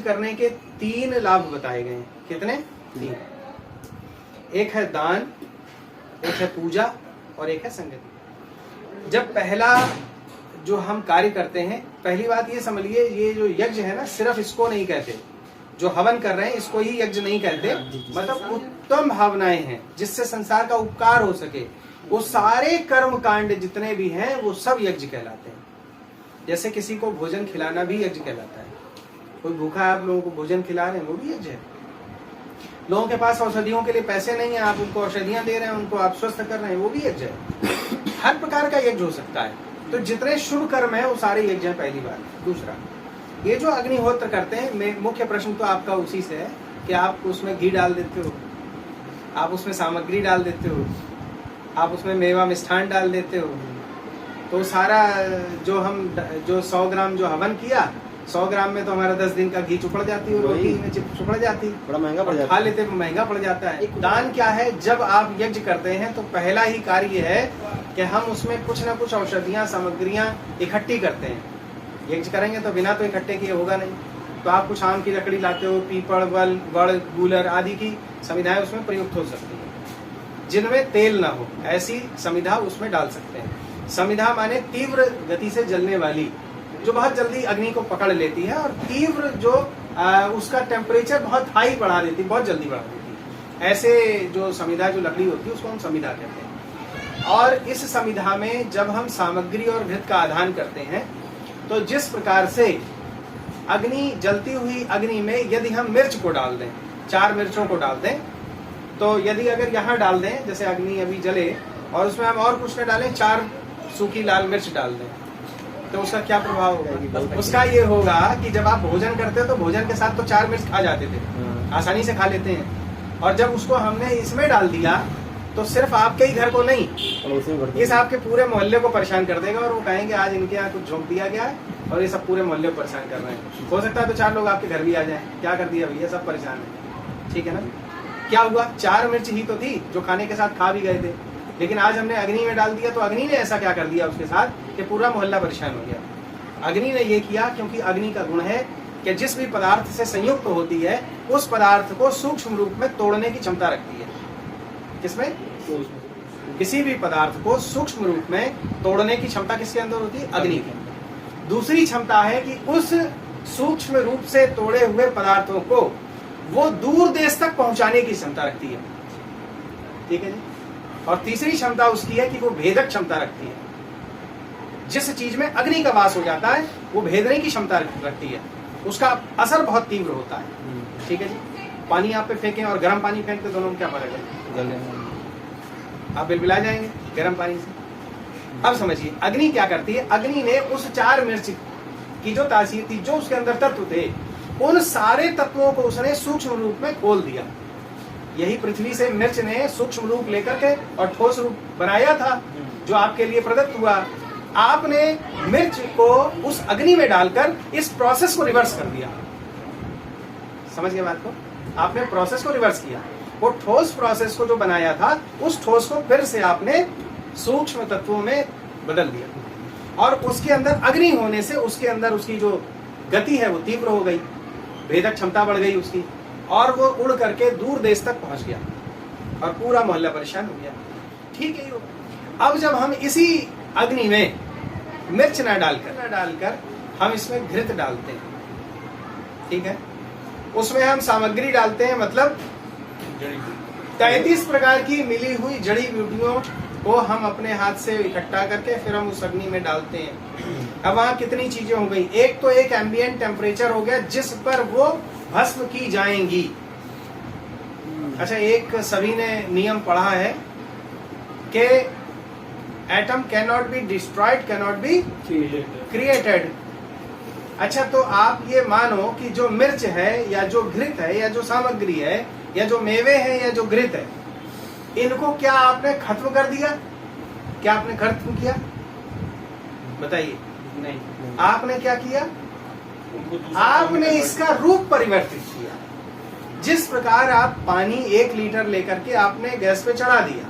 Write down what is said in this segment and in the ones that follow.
करने के 3 लाभ बताए गए हैं। कितने? 3। एक है दान, एक है पूजा और एक है संगति। जब पहला जो हम कार्य करते हैं, पहली बात ये समझ लिए, ये जो यज्ञ है ना, सिर्फ इसको नहीं कहते, जो हवन कर रहे हैं इसको ही यज्ञ नहीं कहते, मतलब उत्तम भावनाएं हैं जिससे संसार का उपकार हो सके, वो सारे कर्म कांड जितने भी हैं वो सब यज्ञ कहलाते हैं। जैसे किसी को भोजन खिलाना भी यज्ञ कहलाता है। कोई भूखा है, आप लोगों को भोजन खिला रहे हैं, वो भी यज्ञ है। लोगों के पास औषधियों के लिए पैसे नहीं है, आप उनको औषधियां दे रहे हैं, उनको आप स्वस्थ कर रहे हैं, वो भी यज्ञ है। हर प्रकार का यज्ञ हो सकता है। तो जितने शुभ कर्म है वो सारे यज्ञ है, पहली बात। दूसरा, ये जो अग्निहोत्र करते हैं, मुख्य प्रश्न तो आपका उसी से है कि आप उसमें घी डाल देते हो, आप उसमें सामग्री डाल देते हो, आप उसमें मेवा मिष्ठान डाल देते हो, तो सारा जो 100 ग्राम जो हवन किया, 100 ग्राम में तो हमारा 10 दिन का घी चुपड़ जाती है, रोटी में चुपड़ जाती है, बड़ा महंगा पड़ जाता है, खा लेते हैं महंगा पड़ जाता है। दान क्या है? जब आप यज्ञ करते हैं तो पहला ही कार्य है कि हम उसमें कुछ ना कुछ औषधियां, सामग्रियां इकट्ठी करते हैं। यज्ञ करेंगे तो बिना तो इकट्ठे किए होगा नहीं, तो आप कुछ आम की लकड़ी लाते हो, पीपल, वड़, गूलर आदि की समिधाएं उसमें प्रयुक्त हो सकती है। जिनमें तेल ना हो, ऐसी समिधा उसमें डाल सकते हैं। समिधा माने तीव्र गति से जलने वाली, जो बहुत जल्दी अग्नि को पकड़ लेती है, और तीव्र जो उसका टेम्परेचर बहुत हाई बढ़ा देती, बहुत जल्दी बढ़ा देती है। ऐसे जो समिधा, जो लकड़ी होती है, उसको हम समिधा कहते हैं। और इस समिधा में जब हम सामग्री और घृत का आधान करते हैं, तो जिस प्रकार से अग्नि, जलती हुई अग्नि में यदि हम मिर्च को डाल दें, 4 मिर्चों को डाल दें, तो यदि अगर यहाँ डाल दें, जैसे अग्नि अभी जले और उसमें हम और कुछ न डालें, 4 सूखी लाल मिर्च डाल दें, तो उसका क्या प्रभाव होगा? उसका ये होगा कि जब आप भोजन करते हो तो भोजन के साथ तो 4 मिर्च खा जाते थे, आसानी से खा लेते हैं, और जब उसको हमने इसमें डाल दिया तो सिर्फ आपके ही घर को नहीं, इस आपके पूरे मोहल्ले को परेशान कर देगा, और वो कहेंगे आज इनके यहाँ कुछ झोंक दिया गया है और ये सब पूरे मोहल्ले को परेशान कर रहे हैं। हो सकता है तो 4 लोग आपके घर भी आ जाए, क्या कर दिया भैया, सब परेशान है, ठीक है ना? क्या हुआ? 4 मिर्च ही तो थी जो खाने के साथ खा भी गए थे, लेकिन आज हमने अग्नि में डाल दिया, तो अग्नि ने ऐसा क्या कर दिया उसके साथ कि पूरा मोहल्ला परेशान हो गया। अग्नि ने ये किया क्योंकि अग्नि का गुण है कि जिस भी पदार्थ से संयुक्त होती है, उस पदार्थ को सूक्ष्म रूप में तोड़ने की क्षमता रखती है। किसमें? किसी भी पदार्थ को सूक्ष्म रूप में तोड़ने की क्षमता किसके अंदर होती है? अग्नि के अंदर। दूसरी क्षमता है कि उस सूक्ष्म रूप से तोड़े हुए पदार्थों को वो दूर देश तक पहुंचाने की क्षमता रखती है, ठीक है जी। और तीसरी क्षमता उसकी है कि वो भेदक क्षमता रखती है। जिस चीज में अग्नि का वास हो जाता है वो भेदने की क्षमता रखती है, उसका असर बहुत तीव्र होता है, ठीक है जी। पानी आप पे फेंकें और गर्म पानी फेंकते, दोनों में क्या फर्क है? आप बिलबिला जाएंगे गर्म पानी से। अब समझिए अग्नि क्या करती है। अग्नि ने उस 4 मिर्च की जो तासीर थी, जो उसके अंदर तत्व थे, उन सारे तत्वों को उसने सूक्ष्म रूप में खोल दिया। यही पृथ्वी से मिर्च ने सूक्ष्म रूप लेकर के और ठोस रूप बनाया था, जो आपके लिए प्रदत्त हुआ। आपने मिर्च को उस अग्नि में डालकर इस प्रोसेस को रिवर्स कर दिया। समझ गए बात को? आपने प्रोसेस को रिवर्स किया। वो ठोस प्रोसेस को जो बनाया था, उस ठोस को फिर से आपने सूक्ष्म तत्वों में बदल दिया, और उसके अंदर अग्नि होने से उसके अंदर उसकी जो गति है वो तीव्र हो गई, भेदक क्षमता बढ़ गई उसकी, और वो उड़ करके दूर देश तक पहुंच गया और पूरा मोहल्ला परेशान हो गया, ठीक है। अब जब हम इसी अग्नि में मिर्च न डालकर हम इसमें घृत डालते हैं, ठीक है, उसमें हम सामग्री डालते हैं, मतलब 33 प्रकार की मिली हुई जड़ी बूटियों को हम अपने हाथ से इकट्ठा करके फिर हम उस अग्नि में डालते हैं। अब वहां कितनी चीजें हो गई। एक तो एक एम्बिएंट टेम्परेचर हो गया जिस पर वो भस्म की जाएंगी। अच्छा, एक सभी ने नियम पढ़ा है कि atom can not be destroyed, can not be created. अच्छा, तो आप ये मानो कि जो मिर्च है या जो घृत है या जो सामग्री है या जो मेवे है या जो घृत है, इनको क्या आपने खत्म कर दिया? क्या आपने खत्म किया? बताइए। नहीं। आपने क्या किया? आपने इसका रूप परिवर्तित किया। जिस प्रकार आप पानी 1 लीटर लेकर के आपने गैस पे चढ़ा दिया,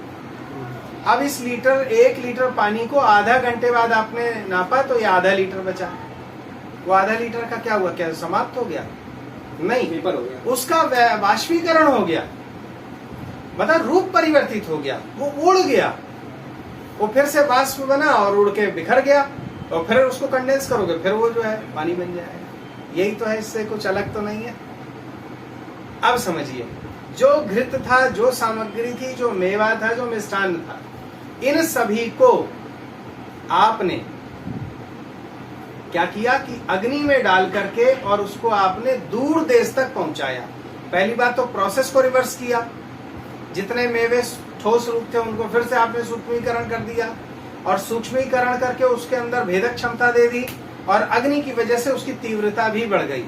अब इस 1 लीटर पानी को आधा घंटे बाद आपने नापा तो ये आधा लीटर बचा। वो आधा लीटर का क्या हुआ? क्या समाप्त हो गया? नहीं, पेपर हो गया, उसका वाष्पीकरण हो गया, मतलब रूप परिवर्तित हो गया, वो उड़ गया, वो फिर से वाष्प बना और उड़ के बिखर गया, और फिर उसको कंडेंस करोगे फिर वो जो है पानी बन जाएगा। यही तो है, इससे कुछ अलग तो नहीं है। अब समझिए, जो घृत था, जो सामग्री थी, जो मेवा था, जो मिष्ठान था, इन सभी को आपने क्या किया कि अग्नि में डाल करके और उसको आपने दूर देश तक पहुंचाया। पहली बात तो प्रोसेस को रिवर्स किया, जितने मेवे ठोस रूप थे उनको फिर से आपने सूक्ष्मीकरण कर दिया, और सूक्ष्मीकरण करके उसके अंदर भेदक क्षमता दे दी, और अग्नि की वजह से उसकी तीव्रता भी बढ़ गई।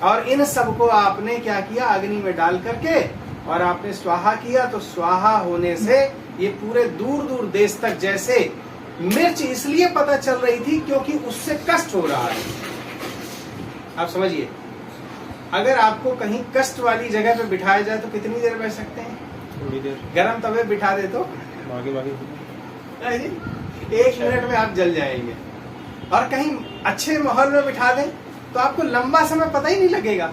और इन सबको आपने क्या किया, अग्नि में डाल करके और आपने स्वाहा किया। तो स्वाहा होने से ये पूरे दूर दूर देश तक, जैसे मिर्च इसलिए पता चल रही थी क्योंकि उससे कष्ट हो रहा है। आप समझिए, अगर आपको कहीं कष्ट वाली जगह पे बिठाया जाए तो कितनी देर बैठ सकते हैं? थोड़ी देर। गरम तवे बिठा दे तो आगे 1 मिनट में आप जल जाएंगे, और कहीं अच्छे माहौल में बिठा दें तो आपको लंबा समय पता ही नहीं लगेगा।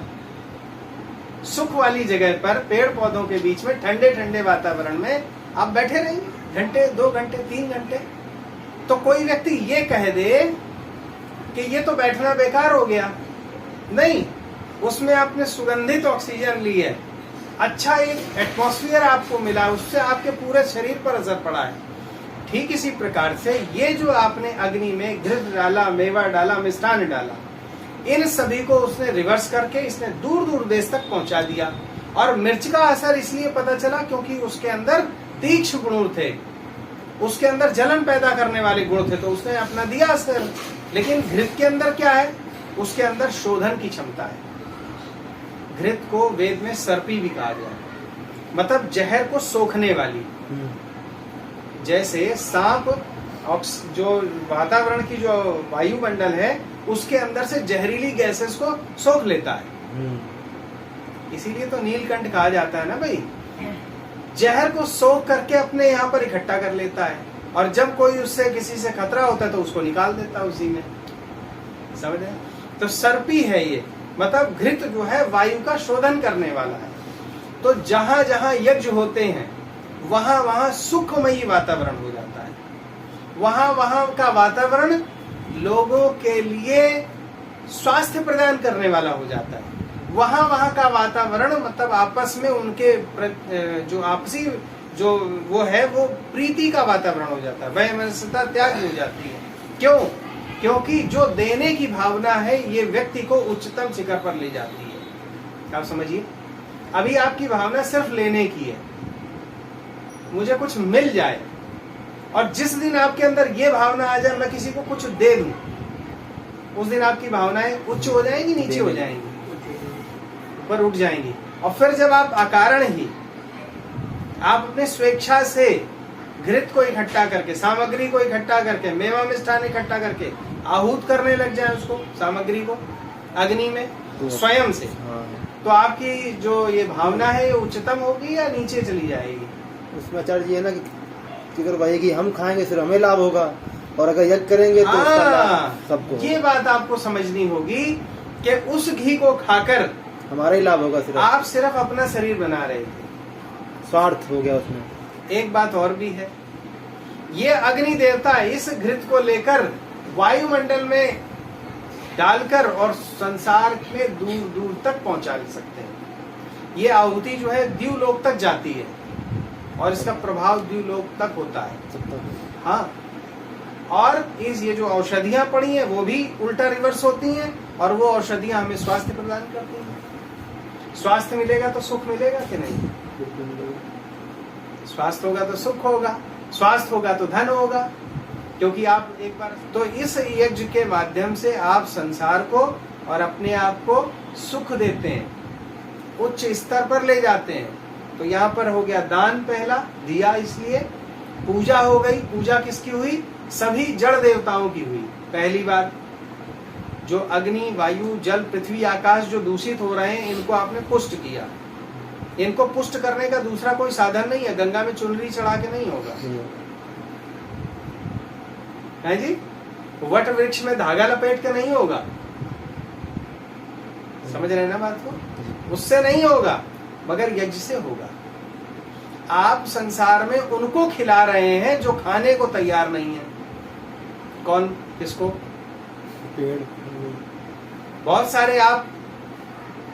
सुख वाली जगह पर पेड़ पौधों के बीच में ठंडे ठंडे वातावरण में आप बैठे रहेंगे घंटे, 2 घंटे, 3 घंटे। तो कोई व्यक्ति ये कह दे कि ये तो बैठना बेकार हो गया, नहीं, उसमें आपने सुगंधित ऑक्सीजन ली है, अच्छा एक एटमॉस्फेयर आपको मिला, उससे आपके पूरे शरीर पर असर पड़ा है। ठीक इसी प्रकार से ये जो आपने अग्नि में घृत डाला, मेवा डाला, मिष्ठान डाला, इन सभी को उसने रिवर्स करके इसने दूर दूर देश तक पहुंचा दिया। और मिर्च का असर इसलिए पता चला क्योंकि उसके अंदर तीक्ष्ण गुण थे, उसके अंदर जलन पैदा करने वाले गुण थे, तो उसने अपना दिया असर। लेकिन घृत के अंदर क्या है, उसके अंदर शोधन की क्षमता है। घृत को वेद में सर्पी भी कहा गया है, मतलब जहर को सोखने वाली। जैसे सांप जो वातावरण की जो वायुमंडल है उसके अंदर से जहरीली गैसेस को सोख लेता है, इसीलिए तो नीलकंठ कहा जाता है ना भाई। जहर को सोख करके अपने यहाँ पर इकट्ठा कर लेता है, और जब कोई उससे किसी से खतरा होता है तो उसको निकाल देता है उसी में, समझ रहे? तो सर्पी है ये, मतलब घृत जो है वायु का शोधन करने वाला है। तो जहां जहां यज्ञ होते हैं वहां वहां सुखमयी वातावरण हो जाता है, वहां वहां का वातावरण लोगों के लिए स्वास्थ्य प्रदान करने वाला हो जाता है। वहां वहां का वातावरण मतलब आपस में उनके जो आपसी जो वो है वो प्रीति का वातावरण हो जाता है, वैमनस्यता त्याग हो जाती है। क्यों? क्योंकि जो देने की भावना है ये व्यक्ति को उच्चतम शिखर पर ले जाती है। आप समझिए, अभी आपकी भावना सिर्फ लेने की है, मुझे कुछ मिल जाए, और जिस दिन आपके अंदर ये भावना आ जाए मैं किसी को कुछ दे दूं, उस दिन आपकी भावनाएं उच्च हो जाएंगी, नीचे हो जाएंगी, ऊपर उठ जाएंगी। और फिर जब आप अकारण ही आप अपने स्वेच्छा से घृत को इकट्ठा करके, सामग्री को इकट्ठा करके, मेवा मिष्ठान इकट्ठा करके आहूत करने लग जाए उसको, सामग्री को अग्नि में स्वयं से, तो आपकी जो ये भावना है ये उच्चतम होगी या नीचे चली जाएगी? उसमें आचार्य जी है ना कि अगर भाई कि हम खाएंगे सिर्फ हमें लाभ होगा, और अगर यज्ञ करेंगे तो उसका लाभ सबको। ये बात आपको समझनी होगी कि उस घी को खाकर हमारा ही लाभ होगा, सिर्फ आप सिर्फ अपना शरीर बना रहे थे, स्वार्थ हो गया उसमें। एक बात और भी है, ये अग्नि देवता इस घृत को लेकर वायुमंडल में डालकर और संसार में दूर दूर तक पहुंचा सकते हैं। ये आहुति जो है द्युलोक तक जाती है, और इसका प्रभाव द्युलोक तक होता है। हाँ, और ये जो औषधियां पड़ी हैं वो भी उल्टा रिवर्स होती हैं, और वो औषधियां हमें स्वास्थ्य प्रदान करती हैं। स्वास्थ्य मिलेगा तो सुख मिलेगा कि नहीं? स्वास्थ्य होगा तो सुख होगा, स्वास्थ्य होगा तो धन होगा, क्योंकि आप एक बार तो इस यज्ञ के माध्यम से आप संसार को और अपने आप को सुख देते हैं, उच्च स्तर पर ले जाते हैं। तो यहाँ पर हो गया दान, पहला दिया, इसलिए पूजा हो गई। पूजा किसकी हुई? सभी जड़ देवताओं की हुई। पहली बात, जो अग्नि, वायु, जल, पृथ्वी, आकाश जो दूषित हो रहे हैं इनको आपने पुष्ट किया। इनको पुष्ट करने का दूसरा कोई साधन नहीं है, गंगा में चुनरी चढ़ा के नहीं होगा, है जी, वट वृक्ष में धागा लपेट के नहीं होगा, समझ रहे हैं ना बात को? उससे नहीं होगा मगर यज्ञ से होगा। आप संसार में उनको खिला रहे हैं जो खाने को तैयार नहीं है। कौन? किसको? पेड़। बहुत सारे आप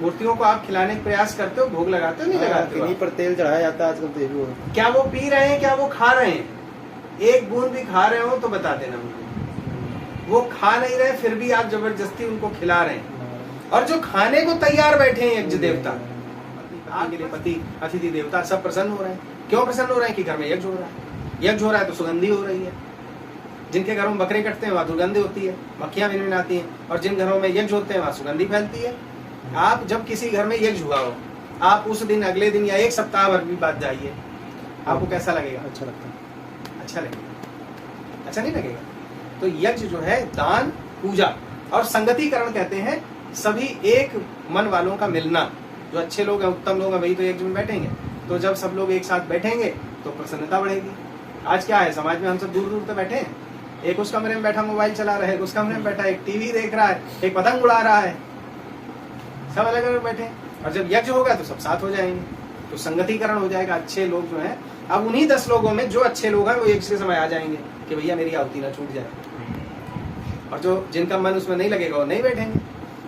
मूर्तियों को आप खिलाने का प्रयास करते हो, भोग लगाते हो, नहीं लगाते हो? किन्हीं पर तेल चढ़ाया जाता है आजकल तो ये भी हो रहा है। क्या वो पी रहे हैं, क्या वो खा रहे हैं? एक बूंद भी खा रहे हो तो बता देना मुझे। वो खा नहीं रहे फिर भी आप जबरदस्ती उनको खिला रहे हैं। और जो खाने को तैयार बैठे हैं यज्ञ देवता, आपके लिए पति अतिथि देवता सब प्रसन्न हो रहे हैं। क्यों प्रसन्न हो रहे हैं? कि घर में यज्ञ हो रहा है। यज्ञ हो रहा है तो सुगंधी हो रही है। जिनके घरों में बकरे कटते हैं वहां दुर्गंध होती है, मक्खियां भिनभिनाती हैं। और जिन घरों में यज्ञ होते हैं वहां सुगंधी फैलती है। आप जब किसी घर में यज्ञ हुआ हो, आप उस दिन अगले दिन या एक सप्ताह भर भी बाद जाइए, आपको कैसा लगेगा? अच्छा लगता है। अच्छा लगेगा? अच्छा नहीं लगेगा? तो यज्ञ जो है दान, पूजा और संगतिकरण कहते हैं। सभी एक मन वालों का मिलना। जो अच्छे लोग हैं, उत्तम लोग हैं, वही तो यज्ञ में बैठेंगे। तो जब सब लोग एक साथ बैठेंगे तो प्रसन्नता बढ़ेगी। आज क्या है, समाज में हम सब दूर दूर तो बैठे हैं। एक उस कमरे में बैठा मोबाइल चला रहा है, उस कमरे में बैठा एक टीवी देख रहा है, एक पतंग उड़ा रहा है, सब अलग अलग बैठे हैं। और जब यज्ञ होगा तो सब साथ हो जाएंगे, तो संगतिकरण हो जाएगा। अच्छे लोग जो हैं, अब उन्हीं 10 लोगों में जो अच्छे लोग हैं वो यज्ञ के समय आ जाएंगे कि भैया मेरी आहुति ना छूट जाए। और जो जिनका मन उसमें नहीं लगेगा वो नहीं बैठेंगे।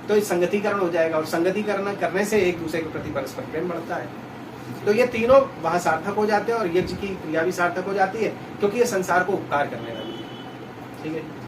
तो इस संगतिकरण हो जाएगा। और संगतिकरण करने से एक दूसरे के प्रति परस्पर प्रेम बढ़ता है। तो ये तीनों वहां सार्थक हो जाते हैं और यज्ञ की क्रिया भी सार्थक हो जाती है, क्योंकि ये संसार को उपकार करने वाली है। ठीक है।